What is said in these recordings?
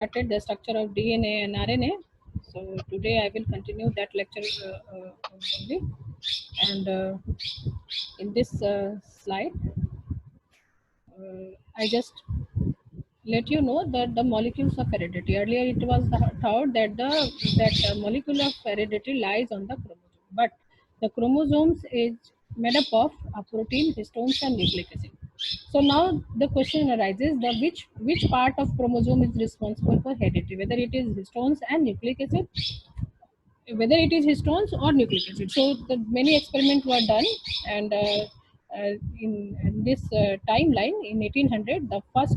started the structure of DNA and RNA. So today I will continue that lecture only. And in this slide, I just let you know that the molecules of heredity. Earlier it was thought that the molecule of heredity lies on the chromosome, but the chromosomes is made up of a protein, histones, and nucleic acid. So now the question arises: the which part of chromosome is responsible for heredity, whether it is histones and nucleic acid, whether it is histones or nucleic acid. So the many experiments were done, and in this timeline, in 1800, the first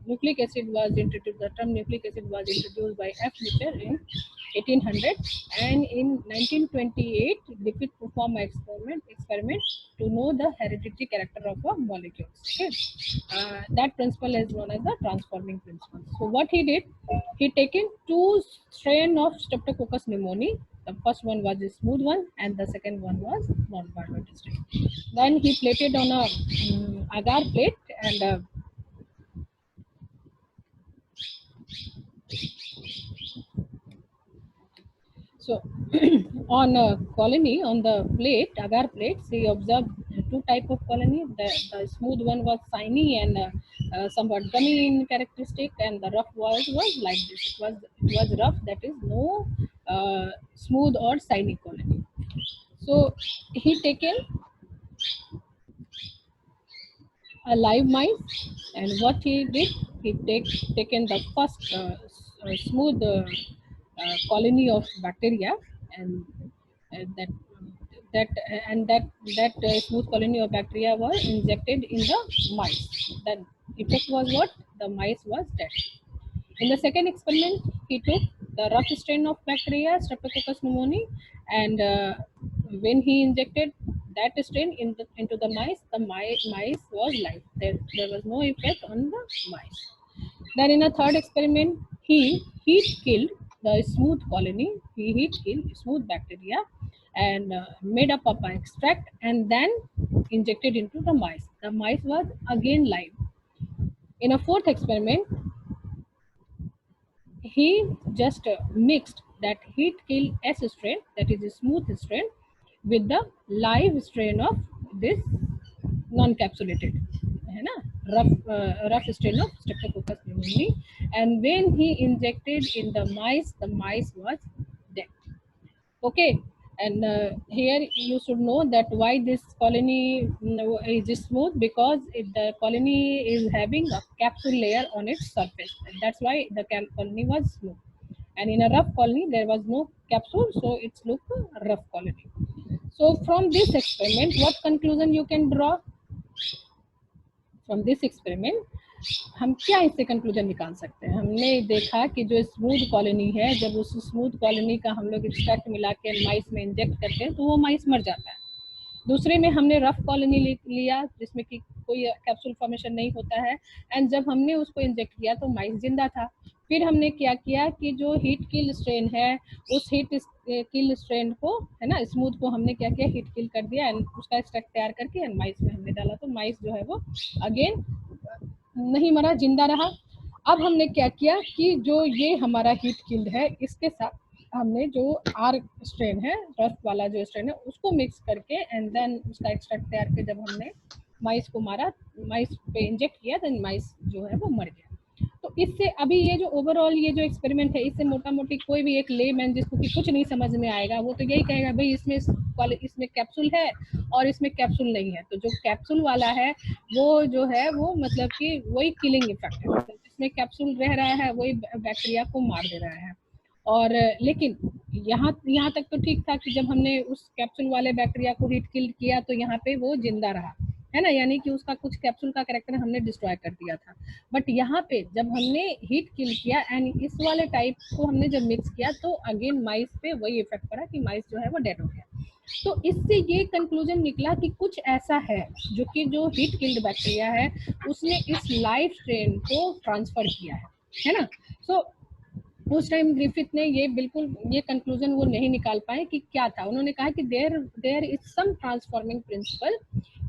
nucleic acid was introduced. The term nucleic acid was introduced by F. Mitchell in 1800, and in 1928, Griffith performed an experiment to know the hereditary character of a molecule. Okay, that principle is known as the transforming principle. So what he did, he taken two strain of Streptococcus pneumoniae. The first one was a smooth one, and the second one was non-violent strain. Then he plated on a agar plate, and so on a colony on the plate, agar plates, he observed two type of colony. The smooth one was shiny and somewhat gummy in characteristic, and the rough was like this. It was rough, that is no smooth or shiny colony. So he taken a live mice, and what he did, he taken the first smooth colony of bacteria, and that that that smooth colony of bacteria was injected in the mice. The effect was what? The mice was dead. In the second experiment, he took the rough strain of bacteria, Streptococcus pneumoniae, and when he injected that strain into the mice, the mice was live. There was no effect on the mice. Then in a third experiment, he heat killed the smooth colony. He heat killed smooth bacteria and made up of extract, and then injected into the mice. The mice was again live. In a fourth experiment, he just mixed that heat kill S strain, that is a smooth strain, with the live strain of this non-capsulated, है ना, rough strain of Streptococcus pneumoniae, and when he injected in the mice was dead. Okay, and here you should know that why this colony is smooth, because the colony is having a capsule layer on its surface. That's why the colony was smooth. And in a rough colony, there was no capsule, so it's look a rough colony. So from this experiment, what conclusion you can draw? From this experiment, हम क्या इससे conclusion निकाल सकते हैं? हमने देखा कि जो स्मूथ कॉलोनी है, जब उस स्मूथ कॉलोनी का हम लोग एक्सट्रैक्ट मिला के माइस में इंजेक्ट करते हैं तो वो माइस मर जाता है. दूसरे में हमने रफ कॉलोनी लिया जिसमें कि कोई कैप्सूल फॉर्मेशन नहीं होता है, एंड जब हमने उसको इंजेक्ट किया तो माइस जिंदा था. फिर हमने क्या किया कि जो हीट किल स्ट्रेन है, उस हीट किल स्ट्रेन को, है ना, स्मूथ को हमने क्या किया, हीट किल कर दिया एंड उसका एक्सट्रैक्ट तैयार करके एंड माइस में हमने डाला, तो माइस जो है वो अगेन नहीं मरा, जिंदा रहा. अब हमने क्या किया कि जो ये हमारा हीट किल्ड है, इसके साथ हमने जो आर स्ट्रेन है, रफ वाला जो स्ट्रेन है, उसको मिक्स करके एंड देन उसका एक्सट्रैक्ट तैयार के जब हमने माइस को मारा, माइस पे इंजेक्ट किया, देन माइस जो है वो मर गया. तो इससे अभी ये जो ओवरऑल ये जो एक्सपेरिमेंट है, इससे मोटा मोटी कोई भी एक लेमैन जिसको कि कुछ नहीं समझ में आएगा, वो तो यही कहेगा भाई इसमें कैप्सूल है और इसमें कैप्सूल नहीं है. तो जो कैप्सूल वाला है वो जो है वो मतलब कि वही किलिंग इफेक्ट है, मतलब जिसमें कैप्सूल रह रहा है वही बैक्टीरिया को मार दे रहा है. और लेकिन यहाँ तक तो ठीक था कि जब हमने उस कैप्सूल वाले बैक्टीरिया को हीट किल किया तो यहाँ पे वो जिंदा रहा, है ना, यानी कि उसका कुछ कैप्सूल का कैरेक्टर हमने डिस्ट्रॉय कर दिया था. बट यहाँ पे जब हमने हीट किल किया एंड इस वाले टाइप को हमने जब मिक्स किया तो अगेन माइस पे वही इफेक्ट पड़ा कि माइस जो है वो डेड हो गया. तो इससे ये कंक्लूजन निकला कि कुछ ऐसा है जो कि जो हीट किल्ड बैक्टीरिया है उसने इस लाइफ स्ट्रेन को ट्रांसफर किया है ना. सो उस टाइम ग्रिफिथ ने ये बिल्कुल ये कंक्लूजन वो नहीं निकाल पाए कि क्या था। उन्होंने कहा कि there is some transforming principle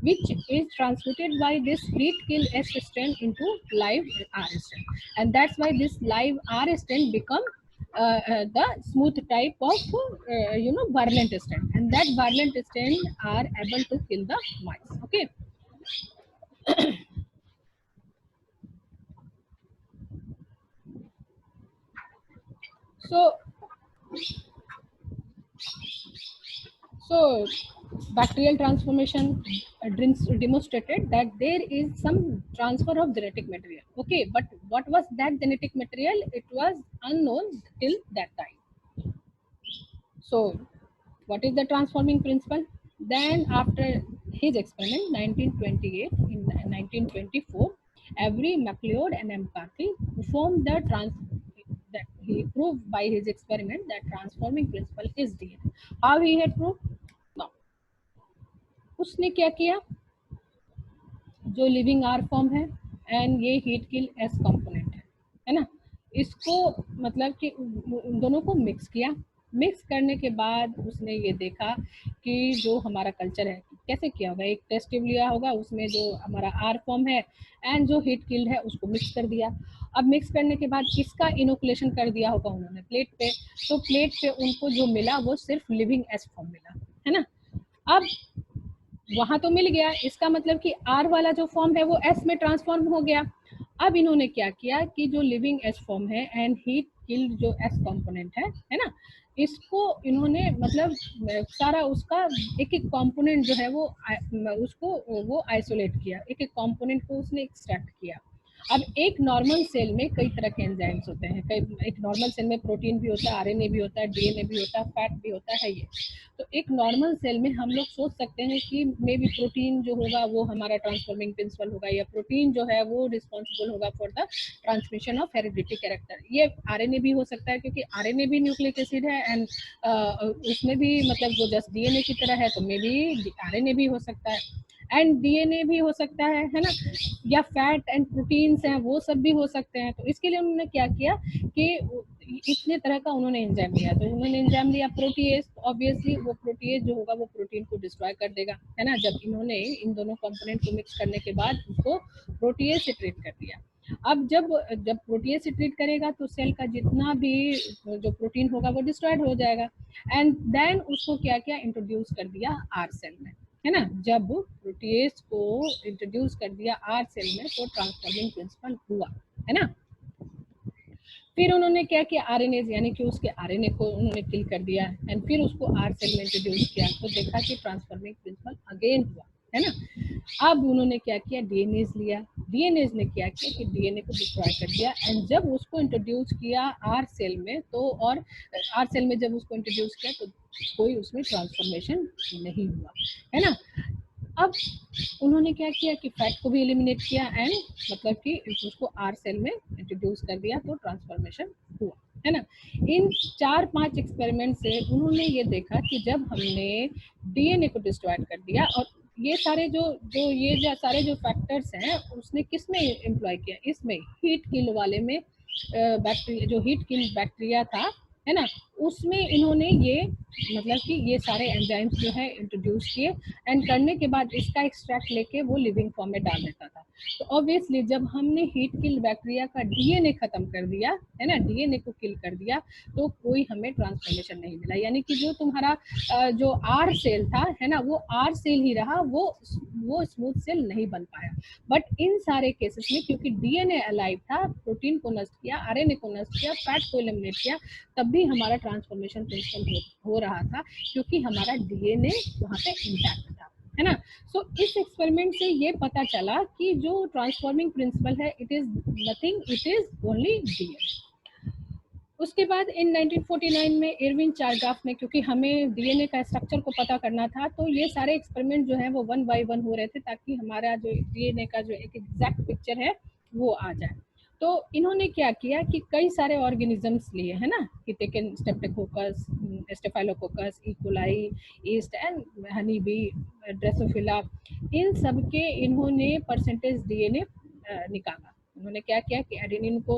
which is transmitted by this heat kill S strain into live R strain, and that's why this live R strain become the smooth type of virulent strain, and that virulent strain are able to kill the mice. Okay. so So, bacterial transformation demonstrated that there is some transfer of genetic material. Okay, but what was that genetic material? It was unknown till that time. So, what is the transforming principle? Then, after his experiment, 1928, in 1924, every MacLeod and McCarthy performed the that he proved by his experiment that transforming principle is DNA. How he had proved? Now, उसने क्या किया, जो living are form है and ये heat kill S component है ना, इसको मतलब कि उन दोनों को मिक्स किया। मिक्स करने के बाद उसने ये देखा कि जो हमारा कल्चर है कैसे किया होगा, एक टेस्ट ट्यूब लिया होगा, उसमें जो हमारा आर फॉर्म है एंड जो हीट किल्ड है उसको मिक्स कर दिया। अब मिक्स करने के बाद किसका इनोकुलेशन कर दिया होगा उन्होंने, प्लेट पे, तो प्लेट पे उनको जो मिला वो सिर्फ लिविंग एस फॉर्म मिला, है ना। अब वहां तो मिल गया, इसका मतलब कि आर वाला जो फॉर्म है वो एस में ट्रांसफॉर्म हो गया। अब इन्होंने क्या किया कि जो लिविंग एस फॉर्म है एंड हीट किल्ड जो एस कंपोनेंट है ना, इसको इन्होंने मतलब सारा उसका एक एक कंपोनेंट जो है वो उसको वो आइसोलेट किया, एक एक कंपोनेंट को उसने एक्सट्रैक्ट किया। अब एक नॉर्मल सेल में कई तरह के एंजाइम्स होते हैं, कई एक नॉर्मल सेल में प्रोटीन भी होता है, आरएनए भी होता है, डीएनए भी होता है, फैट भी होता है ये। तो एक नॉर्मल सेल में हम लोग सोच सकते हैं कि मे बी प्रोटीन जो होगा वो हमारा ट्रांसफॉर्मिंग प्रिंसिपल होगा, या प्रोटीन जो है वो रिस्पॉन्सिबल होगा for the transmission of heredity character. ये आरएनए भी हो सकता है क्योंकि आरएनए भी न्यूक्लिक एसिड है एंड उसमें भी मतलब वो जस्ट डीएनए की तरह है, तो मे बी आरएनए भी हो सकता है एंड डीएनए भी हो सकता है ना, या फैट एंड प्रोटीन्स हैं वो सब भी हो सकते हैं। तो इसके लिए उन्होंने क्या किया कि इतने तरह का उन्होंने एंजाइम लिया, तो उन्होंने एंजाइम लिया प्रोटीएज, ऑब्वियसली वो प्रोटीएज जो होगा वो प्रोटीन को डिस्ट्रॉय कर देगा, है ना। जब इन्होंने इन दोनों कंपोनेंट को मिक्स करने के बाद उसको प्रोटीएज से ट्रीट कर दिया। अब जब जब प्रोटीएज से ट्रीट करेगा तो सेल का जितना भी जो प्रोटीन होगा वो डिस्ट्रॉयड हो जाएगा, एंड देन उसको क्या क्या इंट्रोड्यूस कर दिया आर सेल में, है ना। जब प्रोटीएज को इंट्रोड्यूस कर दिया आर सेल में तो ट्रांसफॉर्मिंग प्रिंसिपल हुआ, है ना। फिर उन्होंने क्या किया, आरएनए यानी कि उसके आरएनए को उन्होंने किल कर दिया एंड फिर उसको आर सेल में इंट्रोड्यूस किया, तो देखा कि ट्रांसफॉर्मिंग प्रिंसिपल अगेन हुआ, है ना। अब उन्होंने क्या किया, डीएनएज लिया, डीएनएज ने क्या किया कि डीएनए को डिस्ट्रॉय कर दिया एंड जब उसको इंट्रोड्यूस किया आर सेल में तो, और आर सेल में जब उसको इंट्रोड्यूस किया तो कोई उसमें ट्रांसफॉर्मेशन नहीं हुआ, है ना। अब उन्होंने क्या किया कि फैट को भी एलिमिनेट किया एंड मतलब कि उसको आर सेल में इंट्रोड्यूस कर दिया तो ट्रांसफॉर्मेशन हुआ, है ना। इन 4-5 एक्सपेरिमेंट से उन्होंने ये देखा कि जब हमने डीएनए को डिस्ट्रॉय कर दिया, और ये सारे जो सारे जो फैक्टर्स हैं उसने किस में एम्प्लॉय किया, इसमें हीट किल वाले में, बैक्टीरिया जो हीट किल बैक्टीरिया था, है ना, उसमें इन्होंने ये मतलब कि ये सारे एंजाइम्स जो है इंट्रोड्यूस किए एंड करने के बाद इसका एक्सट्रैक्ट लेके वो लिविंग फॉर्म में डाल देता था। तो ऑब्वियसली जब हमने हीट किल बैक्टीरिया का डीएनए खत्म कर दिया, है ना, डीएनए को किल कर दिया, तो कोई हमें ट्रांसफॉर्मेशन नहीं मिला, यानी कि जो तुम्हारा जो आर सेल था, है ना, वो आर सेल ही रहा, वो स्मूथ सेल नहीं बन पाया। बट इन सारे केसेस में क्योंकि डीएनए अलाइव था, प्रोटीन को नष्ट किया, आरएनए को नष्ट किया, फैट को एलिमिनेट किया, तब भी हमारा ट्रांसफॉर्मेशन प्रिंसिपल हो रहा था क्योंकि हमारा डीएनए वहाँ पे इंटैक्ट था, है ना। सो इस एक्सपेरिमेंट से ये पता चला कि जो ट्रांसफॉर्मिंग प्रिंसिपल है it is nothing, it is only DNA. उसके बाद इन 1949 में इरविन चारगाफ ने, क्योंकि हमें डीएनए का स्ट्रक्चर को पता करना था, तो ये सारे एक्सपेरिमेंट जो है वो 1 बाय 1 हो रहे थे ताकि हमारा जो डीएनए का जो एक एग्जैक्ट पिक्चर है वो आ जाए। तो इन्होंने क्या किया कि कई सारे ऑर्गेनिजम्स लिए, है ना, कि taken streptococcus, staphylococcus, E coli, yeast and honey bee, drosophila, इन सब के इन्होंने परसेंटेज डीएनए निकाला, उन्होंने क्या किया कि एडेनिन को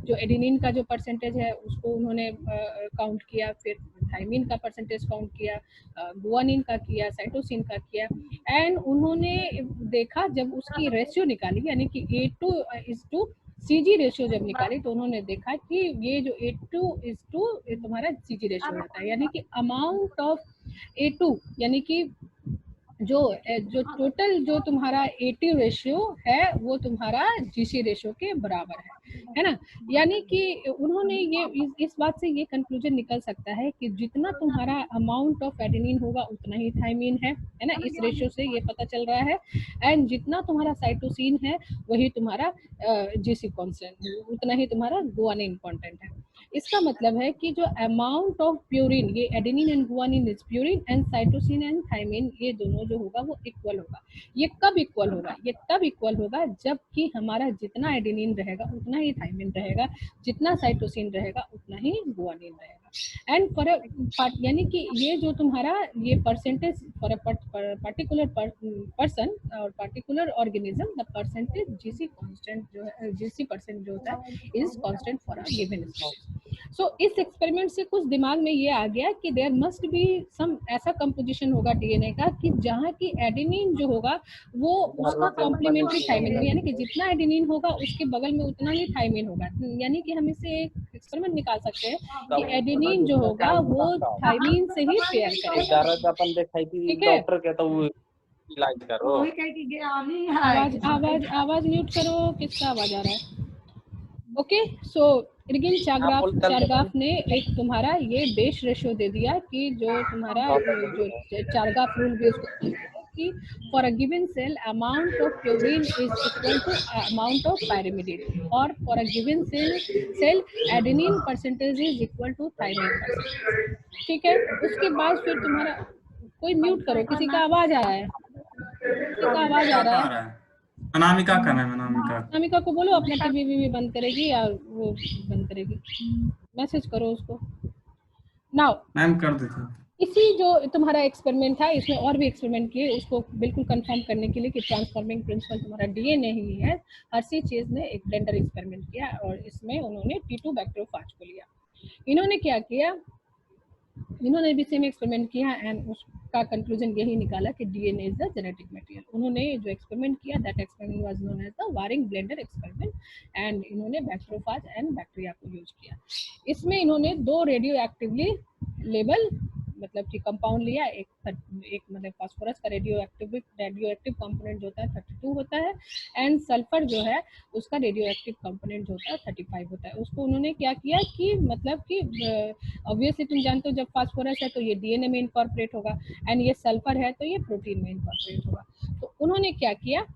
जो एडेनिन का जो परसेंटेज है उसको उन्होंने काउंट किया, फिर थाइमिन का परसेंटेज काउंट किया, गुआनिन का किया, साइटोसिन का किया, एंड उन्होंने देखा जब उसकी रेशियो निकाली यानी कि A2:CG रेशियो जब निकाली तो उन्होंने देखा कि ये जो A2:2 तुम्हारा CG रेशियो होता है, यानी कि अमाउंट ऑफ A2 यानी कि जो जो टोटल जो तुम्हारा A2 रेशियो है वो तुम्हारा GC रेशियो के बराबर है ना। यानी कि उन्होंने ये इस बात से ये कंक्लूजन निकल सकता है कि जितना तुम्हारा अमाउंट ऑफ एडेनिन होगा उतना ही थाइमिन है ना, इस रेशियो से ये पता चल रहा है, एंड जितना तुम्हारा साइटोसिन है वही तुम्हारा GC कांस्टेंट, उतना ही तुम्हारा गुआनिन कांस्टेंट है। इसका मतलब है कि जो अमाउंट ऑफ प्यूरिन, ये adenine and guanine is purine, and cytosine and thymine ये दोनों जो होगा वो इक्वल होगा। ये कब इक्वल होगा? ये तब इक्वल होगा जबकि हमारा जितना एडेनिन रहेगा उतना ही थाइमिन रहेगा, जितना साइटोसिन रहेगा उतना ही गुआनिन रहेगा। एंड फॉर यानी कि ये जो तुम्हारा ये percentage for a particular person और particular organism, the percentage GC constant जो है, जीसी परसेंट जो होता है is constant for a given species. So इस एक्सपेरिमेंट से कुछ दिमाग में ये आ गया कि देयर मस्ट बी सम ऐसा कंपोजिशन होगा डीएनए का कि जहाँ की एडेनिन जो होगा वो उसका कॉम्प्लीमेंट्री थाइमिन, यानी कि जितना एडेनिन होगा उसके बगल में उतना ही थाइमिन होगा। यानी कि हम इसे एक एक्सपेरिमेंट निकाल सकते हैं कि एडेनिन जो होगा वो थाइमिन से ही पेयर करेगा। अपन देखा थी ठीक है, डॉक्टर कहता हूँ इलाज करो। आवाज म्यूट करो, किसका आवाज आ रहा है? ओके, सो इरगिन चारगाफ ने एक तुम्हारा ये बेस रेशियो दे दिया कि जो तुम्हारा जो चारगाफ रूल भी उसको कि for a given cell amount of purine is equal to amount of pyrimidine, और for a given cell adenine percentage is equal to thymine percentage. ठीक है, उसके बाद फिर तुम्हारा कोई म्यूट करो, किसी का आवाज आ रहा है, किसी का आवाज आ रहा है। अनामिका का नाम है, अनामिका। अनामिका को बोलो अपना टीवी बंद करेगी या वो बंद करेगी, मैसेज करो उसको। नाउ मैम कर देते। इसी जो तुम्हारा एक्सपेरिमेंट था इसमें और भी एक्सपेरिमेंट किए उसको बिल्कुल कंफर्म करने के लिए कि ट्रांसफॉर्मिंग प्रिंसिपल तुम्हारा डीएनए ही है। हर्सी चीज ने एक ब्लेंडर एक्सपेरिमेंट किया और इसमें उन्होंने T2 बैक्टीरियोफाज को लिया। इन्होंने क्या किया, इन्होंने भी सेम एक्सपेरिमेंट किया एंड उसका कंक्लूजन यही निकाला कि DNA is the genetic material. उन्होंने जो एक्सपेरिमेंट किया that experiment was known as the Waring blender experiment and इन्होंने बैक्टीरियोफाज एंड बैक्टीरिया को यूज किया। इसमें इन्होंने दो रेडियो एक्टिवली लेबल मतलब कि कंपाउंड लिया, एक मतलब फास्फोरस का रेडियो एक्टिव कंपोनेंट जो होता है 32 होता है, एंड सल्फर जो है उसका रेडियो एक्टिव कंपोनेंट जो होता है 35 होता है। उसको उन्होंने क्या किया कि मतलब कि ऑब्वियसली तुम जानते हो जब फास्फोरस है तो ये डीएनए में इनकॉर्पोरेट होगा एंड ये सल्फर है तो ये प्रोटीन में इनकॉर्पोरेट होगा। तो उन्होंने क्या किया,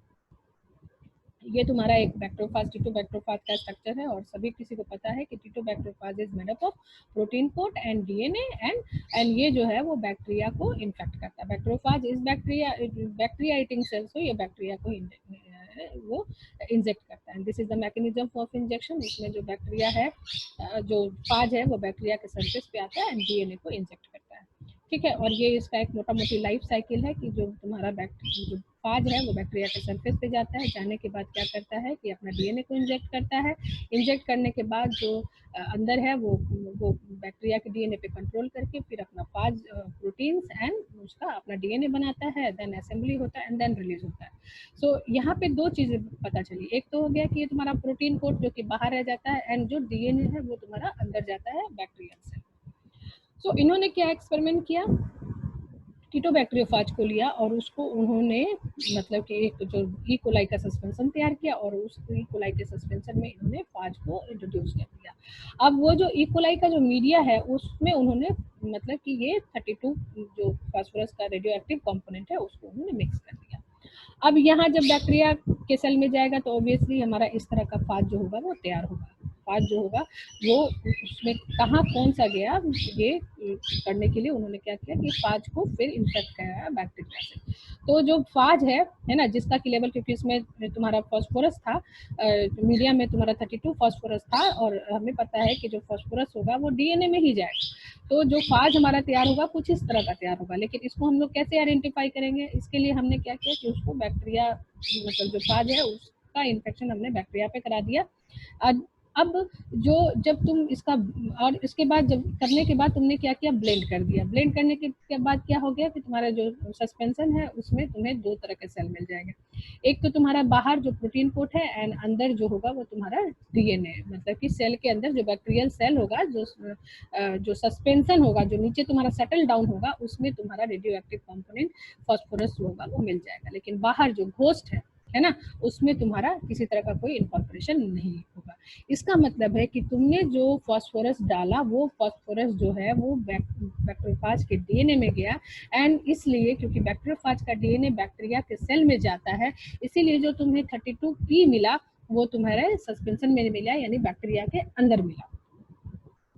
ये तुम्हारा एक बैक्टीरियोफाज T2 बैक्टीरियोफाज का स्ट्रक्चर है और सभी किसी को पता है कि T2 bacteriophage is made up of protein coat and DNA एंड ये जो है वो बैक्टीरिया को इन्फेक्ट करता है। Bacteriophage is bacteria eating cells, तो ये बैक्टीरिया को वो इंजेक्ट करता है। This is the mechanism of injection. इसमें जो बैक्टीरिया है जो फाज है वो बैक्टीरिया के सरफेस पे आता है एंड डीएनए को इंजेक्ट करता है। ठीक है, और ये इसका एक मोटा मोटी लाइफ साइकिल है कि जो तुम्हारा बैक्टीरिया जो फाज है वो बैक्टीरिया के सरफेस पे जाता है, जाने के बाद क्या करता है कि अपना डीएनए को इंजेक्ट करता है। इंजेक्ट करने के बाद जो अंदर है वो बैक्टीरिया के डीएनए पे कंट्रोल करके फिर अपना फाज प्रोटीन्स एंड उसका अपना डीएनए बनाता है, देन असेंबली होता है एंड देन रिलीज होता है। सो यहाँ पे दो चीजें पता चली, एक तो हो गया कि ये तुम्हारा प्रोटीन कोट जो कि बाहर रह जाता है एंड जो डीएनए है वो तुम्हारा अंदर जाता है बैक्टीरिया से। सो इन्होंने क्या एक्सपेरिमेंट किया, T2 बैक्टीरियोफाज को लिया और उसको उन्होंने मतलब कि एक जो ई कोलाई का सस्पेंशन तैयार किया और उस ई कोलाई के सस्पेंशन में इन्होंने फाज को इंट्रोड्यूस कर दिया। अब वो जो ई कोलाई का जो मीडिया है उसमें उन्होंने मतलब कि ये 32 जो फास्फोरस का रेडियो एक्टिव कंपोनेंट है उसको उन्होंने मिक्स कर दिया। अब यहाँ जब बैक्टीरिया के सेल में जाएगा तो ऑब्वियसली हमारा इस तरह का फाज जो होगा वो तैयार होगा। फाज जो होगा वो उसमें कहाँ कौन सा गया ये करने के लिए उन्होंने क्या किया कि फाज को फिर इंफेक्ट कराया बैक्टीरिया से। तो जो फाज है ना जिसका कि लेवल, क्योंकि इसमें तुम्हारा फास्फोरस था मीडिया में तुम्हारा 32 फास्फोरस था और हमें पता है कि जो फास्फोरस होगा वो डीएनए में ही जाएगा। तो जो फाज हमारा तैयार होगा कुछ इस तरह का तैयार होगा, लेकिन इसको हम लोग कैसे आइडेंटिफाई करेंगे, इसके लिए हमने क्या किया कि उसको बैक्टीरिया मतलब जो फाज है का इन्फेक्शन हमने बैक्टीरिया पे करा दिया। अब जो जब तुम इसका और इसके बाद जब करने के बाद तुमने क्या किया, ब्लेंड कर दिया। ब्लेंड करने के बाद क्या हो गया कि तुम्हारा जो सस्पेंशन है उसमें तुम्हें दो तरह के सेल मिल जाएंगे। एक तो तुम्हारा बाहर जो प्रोटीन कोट है एंड अंदर जो होगा वो तुम्हारा डीएनए, मतलब कि सेल के अंदर जो बैक्टीरियल सेल होगा, जो सस्पेंशन होगा, जो नीचे तुम्हारा सेटल डाउन होगा, उसमें तुम्हारा रेडियो एक्टिव कंपोनेंट फास्फोरस होगा वो मिल जाएगा। लेकिन बाहर जो घोस्ट है ना, उसमें तुम्हारा किसी तरह का कोई इनकॉर्पोरेशन नहीं होगा। इसका मतलब है कि तुमने जो फास्फोरस डाला वो फास्फोरस जो है वो बैक्टीरियोफाज के डीएनए में गया, एंड इसलिए क्योंकि बैक्टीरियोफाज का डीएनए बैक्टीरिया के सेल में जाता है, इसीलिए जो तुम्हें 32P मिला वो तुम्हारे सस्पेंशन में मिला, यानी बैक्टीरिया के अंदर मिला।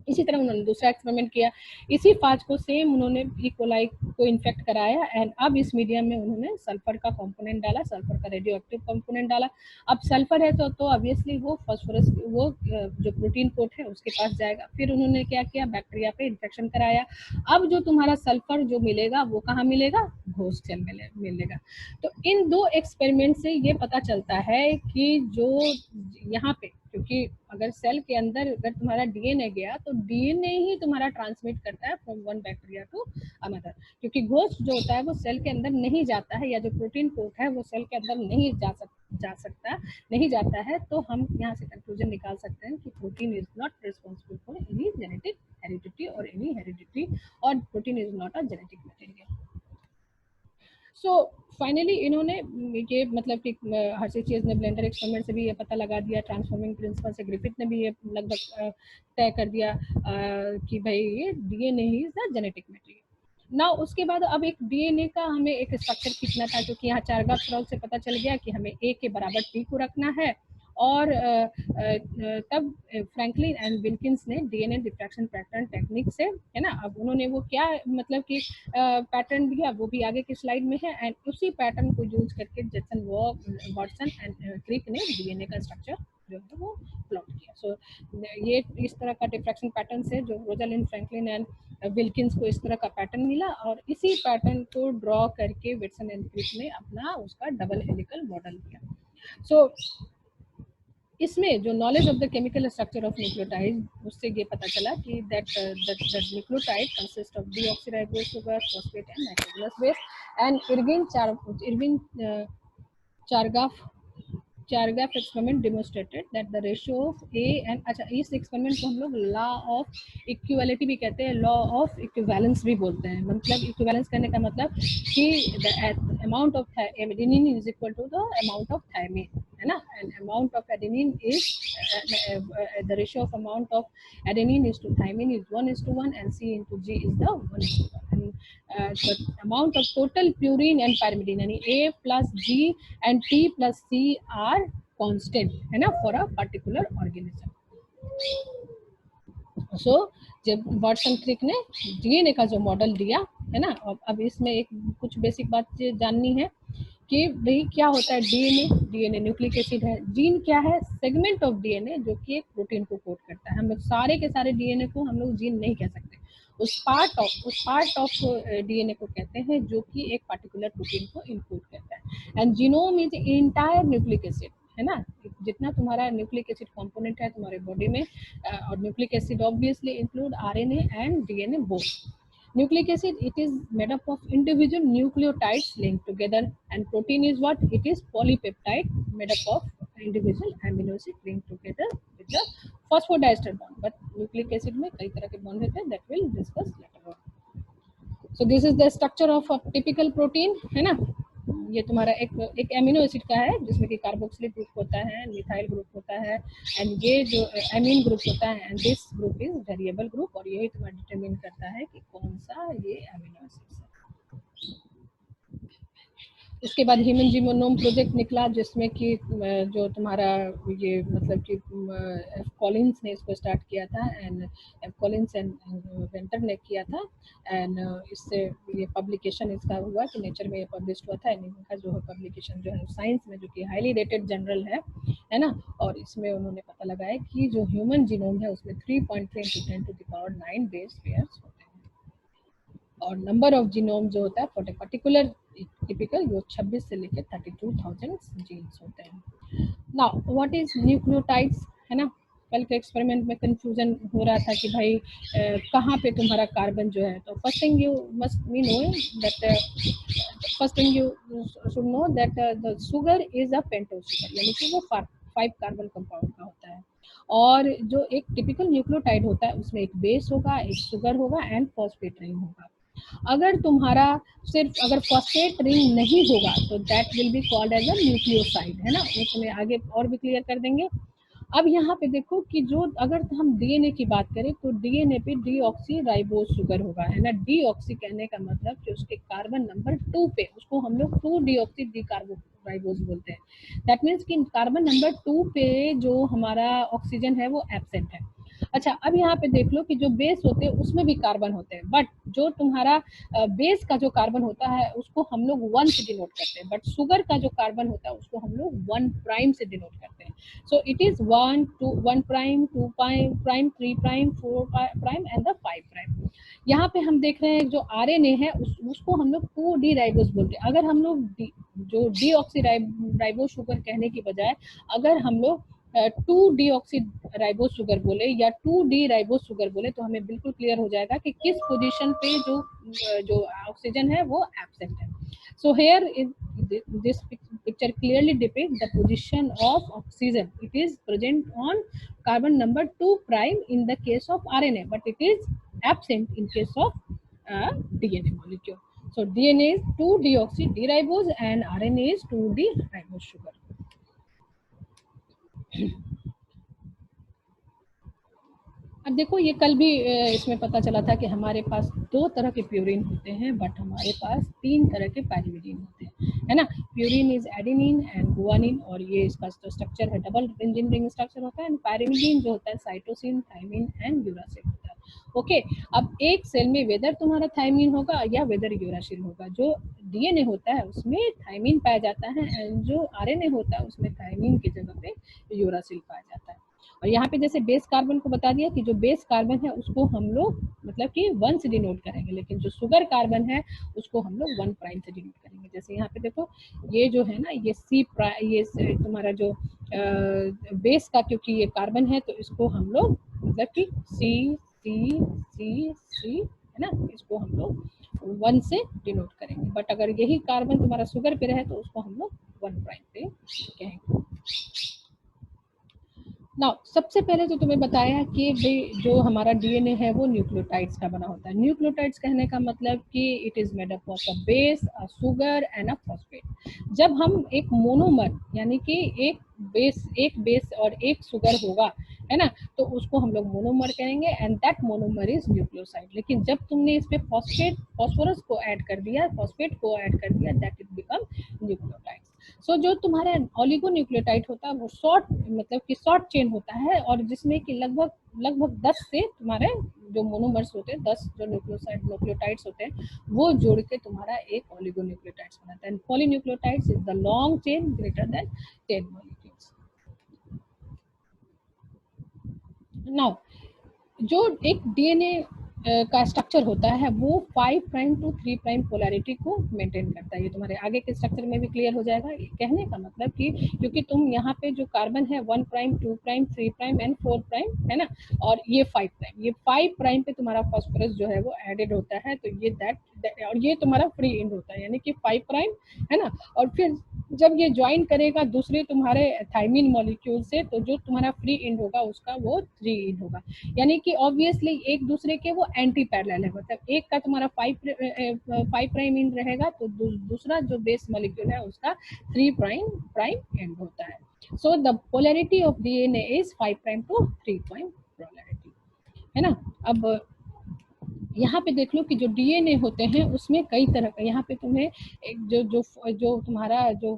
इसी तरह उन्होंने दूसरा एक्सपेरिमेंट किया, इसी फाज को सेम उन्होंने ई कोलाई को इन्फेक्ट कराया, एंड अब इस मीडियम में उन्होंने सल्फर का कंपोनेंट डाला, सल्फर का रेडियो एक्टिव कंपोनेंट डाला। अब सल्फर है तो ऑब्वियसली वो फास्फोरस, वो जो प्रोटीन कोट है उसके पास जाएगा। फिर उन्होंने क्या किया, बैक्टीरिया पे इन्फेक्शन कराया। अब जो तुम्हारा सल्फर जो मिलेगा वो कहाँ मिलेगा, घोस्ट सेल मिलेगा। तो इन दो एक्सपेरिमेंट से ये पता चलता है कि जो यहाँ पे, क्योंकि अगर सेल के अंदर अगर तुम्हारा डीएनए गया तो डीएनए ही तुम्हारा ट्रांसमिट करता है from one bacteria to another, क्योंकि घोस्ट जो होता है वो सेल के अंदर नहीं जाता है, या जो प्रोटीन कोट है वो सेल के अंदर नहीं नहीं जाता है। तो हम यहाँ से कंक्लूजन निकाल सकते हैं कि protein is not responsible for any genetic heredity और एनी हेरिडिटी, और protein is not a genetic material. So finally इन्होंने ये मतलब कि हर्षिचीज ने ब्लेंडर एक्सपेरिमेंट से भी ये पता लगा दिया, ट्रांसफॉर्मिंग प्रिंसिपल से ग्रिफिथ ने भी ये लगभग तय कर दिया कि भाई ये DNA he is the genetic material. ना उसके बाद अब एक डीएनए का हमें एक स्ट्रक्चर खींचना था, क्योंकि यहाँ चारगाफ फ्रॉग से पता चल गया कि हमें ए के बराबर टी को रखना है, और तब फ्रैंकलिन एंड विल्किंस ने डीएनए डिफ्रैक्शन पैटर्न टेक्निक से, है ना, अब उन्होंने वो क्या मतलब कि पैटर्न दिया वो भी आगे की स्लाइड में है, एंड उसी पैटर्न को यूज करके जैक्सन वाटसन एंड क्रिक ने डीएनए का स्ट्रक्चर जो है वो प्लॉट किया। सो ये इस तरह का डिफ्रैक्शन पैटर्न से जो रोजालिंड फ्रैंकलिन एंड विल्किंस को इस तरह का पैटर्न मिला, और इसी पैटर्न को ड्रॉ करके वाटसन एंड क्रिक ने अपना उसका डबल हेलिकल मॉडल किया। सो इसमें जो knowledge of the chemical structure of nucleotide, उससे ये पता चला कि that nucleotide consist of deoxyribose sugar, phosphate and nitrogenous base, and Irwin चारगाफ experiment demonstrated that the ratio of A and, अच्छा इस एक्सपेरिमेंट को हम लोग लॉ ऑफ इक्विवेलिटी भी कहते हैं, लॉ ऑफ इक्विवेलेंस भी बोलते हैं। मतलब इक्विवेलेंस करने का मतलब कि the amount of adenine is equal to the amount of thymine, है ना, and amount of adenine is the ratio of amount of adenine is to thymine is 1:1 and C into G is the 1:1, and the amount of total purine and pyrimidine यानी A plus G and T plus C are constant, है ना, for a particular organism. सो जब Watson Crick ने DNA का जो model दिया, है ना, अब इसमें एक कुछ बेसिक बात जाननी है कि भाई क्या होता है डीएनए न्यूक्लिक एसिड है, जीन क्या है, सेगमेंट ऑफ डीएनए जो कि एक प्रोटीन को कोड करता है। हम लोग सारे के सारे डीएनए को हम लोग जीन नहीं कह सकते, उस पार्ट ऑफ डीएनए को कहते हैं जो कि एक पर्टिकुलर प्रोटीन को इनकोड करता है। And genome is entire nucleic acid, है ना, जितना तुम्हारा न्यूक्लिक एसिड कंपोनेंट है तुम्हारे बॉडी में, और nucleic acid obviously include RNA and DNA both. Nucleic acid, it is made up of individual nucleotides linked together, and protein is what? It is polypeptide made up of individual amino acids linked together with the phosphodiester bond. But nucleic acid में कई तरह के bond होते हैं, that will discuss later on. So this is the structure of a typical protein, है ना। ये तुम्हारा एक एमिनो एसिड का है जिसमें कि कार्बोक्सिलिक ग्रुप होता है, मिथाइल ग्रुप होता है, एंड ये जो एमीन ग्रुप होता है, and this group is variable group, और यही तुम्हारा डिटरमिन करता है कि कौन सा ये एमिनो एसिड है। उसके बाद ह्यूमन जीनोम प्रोजेक्ट निकला, जिसमें कि जो तुम्हारा ये मतलब कि एफ कॉलिंस ने इसको स्टार्ट किया था, and F Collins and Venter ने किया था, एंड इससे ये पब्लिकेशन इसका हुआ कि नेचर में ये पब्लिश हुआ था। एंड इनका जो है पब्लिकेशन जो है साइंस में, जो कि हाईली रेटेड जर्नल है ना, और इसमें उन्होंने पता लगाया कि जो ह्यूमन जीनोम है उसमें 3.3 × 10⁹ बेस पेयर्स होते हैं। और नंबर ऑफ जीनोम जो होता है फॉर ए पर्टिकुलर टिपिकल वो 26 से लेकर 32,000 जीन्स होते हैं। नाउ व्हाट इज न्यूक्लियोटाइड्स, है ना। कल के एक्सपेरिमेंट में कंफ्यूजन हो रहा था कि भाई कहाँ पे तुम्हारा कार्बन जो है, तो first thing you must be know that first thing you should know that the sugar is a pentose sugar, यानी कि वो 5 कार्बन कंपाउंड का होता है। और जो एक टिपिकल न्यूक्लियोटाइड होता है उसमें एक बेस होगा, एक शुगर होगा एंड फॉस्फेट रिंग होगा। अगर तुम्हारा सिर्फ अगर फॉस्फेट रिंग नहीं होगा तो that will be called as a nucleoside, है ना, वो तुम्हें आगे और भी क्लियर कर देंगे। अब यहाँ पे देखो कि जो अगर हम डीएनए की बात करें तो डीएनए पे डीऑक्सी राइबोज शुगर होगा, है ना। डीऑक्सी कहने का मतलब कि उसके कार्बन नंबर 2 पे उसको हम लोग 2 डीऑक्सी डी कार्बो राइबोज बोलते हैं। दैट मीन्स कि कार्बन नंबर 2 पे जो हमारा ऑक्सीजन है वो एब्सेंट है। अच्छा, अब यहाँ पे देख लो कि जो बेस होते हैं उसमें भी कार्बन होते हैं, बट जो तुम्हारा बेस का जो कार्बन होता है उसको हम लोग 1 से डिनोट करते हैं, बट शुगर का जो कार्बन होता है उसको हम लोग 1 प्राइम से डिनोट करते हैं। So it is 1 to 1 prime, 2 prime, 3 prime, 4 prime and the 5 prime। यहाँ पे हम देख रहे हैं जो RNA है उसको हम लोग 2 डी राइबोस बोलते हैं। अगर हम लोग जो डीऑक्सी राइबोस शुगर कहने की बजाय अगर हम लोग 2 डीऑक्सी राइबोस शुगर बोले या 2 डी राइबोस शुगर बोले तो हमें बिल्कुल क्लियर हो जाएगा कि किस पोजीशन पे जो ऑक्सीजन है वो एब्सेंट है। So here this picture clearly depicts the position of oxygen. It is present on carbon number 2 prime in the case of RNA, but it is absent in case of DNA molecule. So DNA is 2 deoxy D-ribose and RNA is 2 D-ribose sugar. अब देखो ये कल भी इसमें पता चला था कि हमारे पास 2 तरह के प्यूरिन होते हैं, बट हमारे पास 3 तरह के पायरिमिडीन होते हैं, है ना। Purine is adenine and guanine, और ये इसका जो स्ट्रक्चर है डबल बेंजीन रिंग स्ट्रक्चर होता है, एंड पायरिमिडीन जो होता है साइटोसिन, थायमिन एंड यूरासिल होता है। ओके, अब एक सेल में वेदर तुम्हारा थायमिन होगा या वेदर यूरासिल होगा। जो डीएनए होता है उसमें थायमिन पाया जाता है एंड जो आरएनए होता है उसमें थायमिन की जगह पे यूरासिल पाया जाता है। और यहाँ पे जैसे बेस कार्बन को बता दिया कि जो बेस कार्बन है उसको हम लोग मतलब कि 1 से डिनोट करेंगे, लेकिन जो शुगर कार्बन है उसको हम लोग 1 प्राइम से डिनोट करेंगे। जैसे यहाँ पे देखो ये जो है ना ये ये तुम्हारा जो बेस का क्योंकि ये कार्बन है तो इसको हम लोग मतलब कि सी सी सी सी, है ना, इसको हम लोग 1 से डिनोट करेंगे। बट अगर यही कार्बन तुम्हारा शुगर पे रहे तो उसको हम लोग 1 प्राइम पे कहेंगे। नाउ सबसे पहले तो तुम्हें बताया कि जो हमारा डीएनए है वो न्यूक्लियोटाइड्स का बना होता है। न्यूक्लियोटाइड्स कहने का मतलब कि it is made up of a base, a sugar and a phosphate. जब हम एक मोनोमर यानी कि एक बेस और एक शुगर होगा, है ना, तो उसको हम लोग मोनोमर कहेंगे and that monomer is nucleoside. लेकिन जब तुमने इसमें फॉस्फोरस को ऐड कर दिया, फॉस्फेट को ऐड कर दिया, दैट इज बिकम न्यूक्लियोटाइड्स। सो जो तुम्हारा ऑलिगोन्यूक्लियोटाइड होता है वो शॉर्ट मतलब कि शॉर्ट चेन होता है, और जिसमें कि लगभग 10 से तुम्हारे जो मोनोमर्स होते हैं, 10 जो न्यूक्लियोटाइड्स होते हैं वो जोड़ के तुम्हारा एक ऑलिगोन्यूक्लियोटाइड्स बनाता है। Polynucleotides is the long chain greater than 10 molecules. Now जो एक डीएनए का स्ट्रक्चर होता है वो 5 प्राइम टू 3 प्राइम पोलैरिटी को मेंटेन करता है। ये तुम्हारे आगे के स्ट्रक्चर में भी क्लियर हो जाएगा। कहने का मतलब कि क्योंकि तुम यहाँ पे जो कार्बन है 1 prime 2 prime 3 prime and 4 prime, है ना, और ये 5 प्राइम, ये 5 प्राइम पे तुम्हारा फॉस्फोरस जो है वो एडेड होता है, तो ये और ये तुम्हारा फ्री एंड होता है यानी कि 5 प्राइम, है ना। और फिर जब ये ज्वाइन करेगा दूसरे तुम्हारे थायमिन मॉलिक्यूल से तो जो तुम्हारा फ्री एंड होगा उसका वो 3 एंड होगा, यानी कि ऑब्वियसली एक दूसरे के वो एंटी पैरेलल है। मतलब एक का तुम्हारा 5 प्राइम एंड रहेगा तो दूसरा जो बेस मॉलिक्यूल है उसका 3 प्राइम एंड होता है। So the polarity of DNA is 5 prime to 3 prime polarity, है ना। अब यहाँ पे देख लो कि जो डीएनए होते हैं उसमें कई तरह का, यहाँ पे तुम्हें एक जो तुम्हारा जो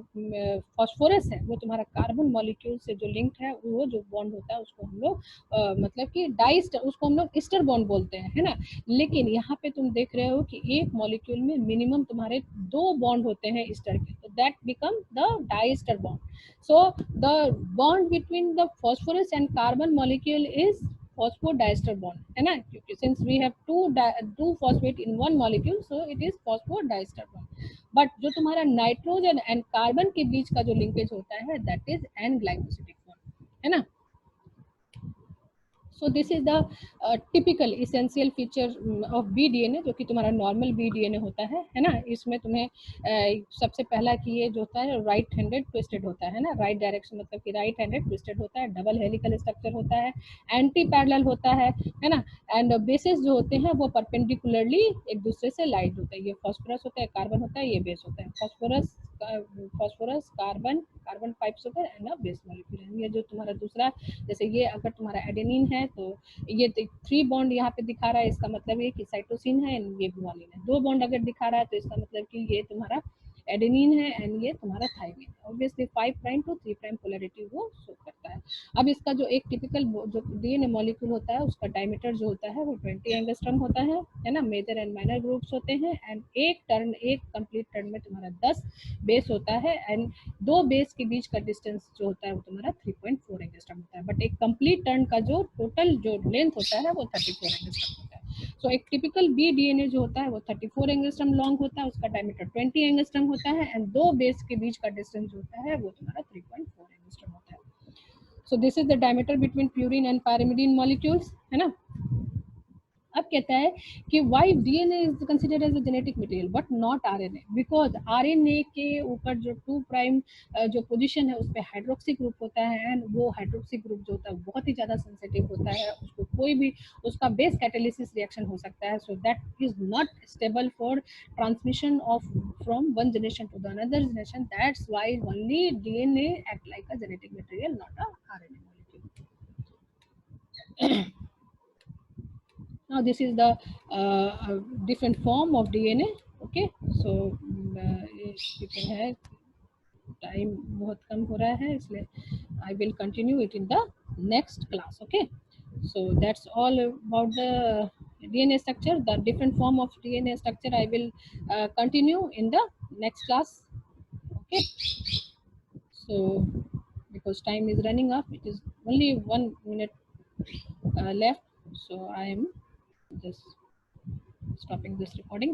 फॉस्फोरस है वो तुम्हारा कार्बन मॉलिक्यूल से जो लिंक्ड है, वो जो बॉन्ड होता है उसको हम लोग मतलब कि डाइस्टर, उसको हम लोग ईस्टर बॉन्ड बोलते हैं, है ना। लेकिन यहाँ पे तुम देख रहे हो कि एक मॉलिक्यूल में मिनिमम तुम्हारे 2 बॉन्ड होते हैं ईस्टर के, तो that become the diester bond. So the bond between the phosphorus and carbon molecule is phosphodiester bond, है ना, क्योंकि since we have two phosphate in one molecule, so it is phosphodiester bond. But जो तुम्हारा nitrogen and carbon के बीच का जो linkage होता है that is an glycosidic bond, है ना। So this is the typical essential feature of B DNA, जो कि तुम्हारा नॉर्मल बी डीएनए होता है ना। इसमें तुम्हें सबसे पहला कि ये जो होता है राइट हैंडेड ट्विस्टेड होता है ना, राइट डायरेक्शन मतलब कि राइट हैंडेड ट्विस्टेड होता है, डबल हेलिकल स्ट्रक्चर होता है, एंटी पैरेलल होता है ना, एंड बेसेस जो होते हैं वो परपेंडिकुलरली एक दूसरे से लाइट होता है। ये फॉस्फोरस होता है, कार्बन होता है, ये बेस होता है। फॉस्फोरस कार्बन, कार्बन पाइप्स होता है एंड बेस मॉलिक्यूल। ये जो तुम्हारा दूसरा, जैसे ये अगर तुम्हारा एडेनिन है तो ये 3 बॉन्ड यहाँ पे दिखा रहा है, इसका मतलब ये कि साइटोसिन है एंड ये गुआनिन है। 2 बॉन्ड अगर दिखा रहा है तो इसका मतलब कि ये तुम्हारा एडेनिन है एंड ये तुम्हारा थायमिन है। Obviously 5 prime to 3 prime polarity वो शो करता है। अब इसका जो एक टिपिकल जो डीएनए मॉलिक्यूल होता है उसका डायमीटर जो होता है वो 20 एंगस्ट्रॉम होता है ना। मेजर एंड माइनर ग्रुप्स होते हैं एंड एक कंप्लीट टर्न में तुम्हारा 10 बेस होता है एंड 2 बेस के बीच का डिस्टेंस जो होता है वो तुम्हारा 3.4 एंगस्ट्रॉम होता है। बट एक कंप्लीट टर्न का जो टोटल जो लेंथ होता है वो 34 एंगस्ट्रॉम होता है। सो एक टिपिकल बी डीएनए जो होता है वो 34 एंगस्ट्रॉम लॉन्ग होता है, उसका डायमीटर 20 एंगस्ट्रॉम होता है एंड 2 बेस के बीच का डिस्टेंस जो होता है वो तुम्हारा 3.4 एंगस्ट्रॉम होता है। So this is the diameter between purine and pyrimidine molecules, है ना। अब कहता है कि why DNA is considered as a genetic material but not RNA, because RNA के ऊपर जो 2 प्राइम जो पोजीशन है उस पर हाइड्रोक्सी ग्रुप होता है एंड वो हाइड्रोक्सी ग्रुप जो होता है बहुत ही ज़्यादा सेंसिटिव होता है, उसको कोई भी उसका बेस कैटालिसिस रिएक्शन हो सकता है। So that is not stable for transmission of from one generation to the another generation. That's why only DNA act like a genetic material, not a RNA molecule. Now this is the different form of DNA. Okay, so you can have time बहुत कम हो रहा है इसलिए I will continue it in the next class. Okay, so that's all about the DNA structure. The different form of DNA structure I will continue in the next class. Okay, so because time is running up, it is only 1 minute left, so I am just stopping this recording.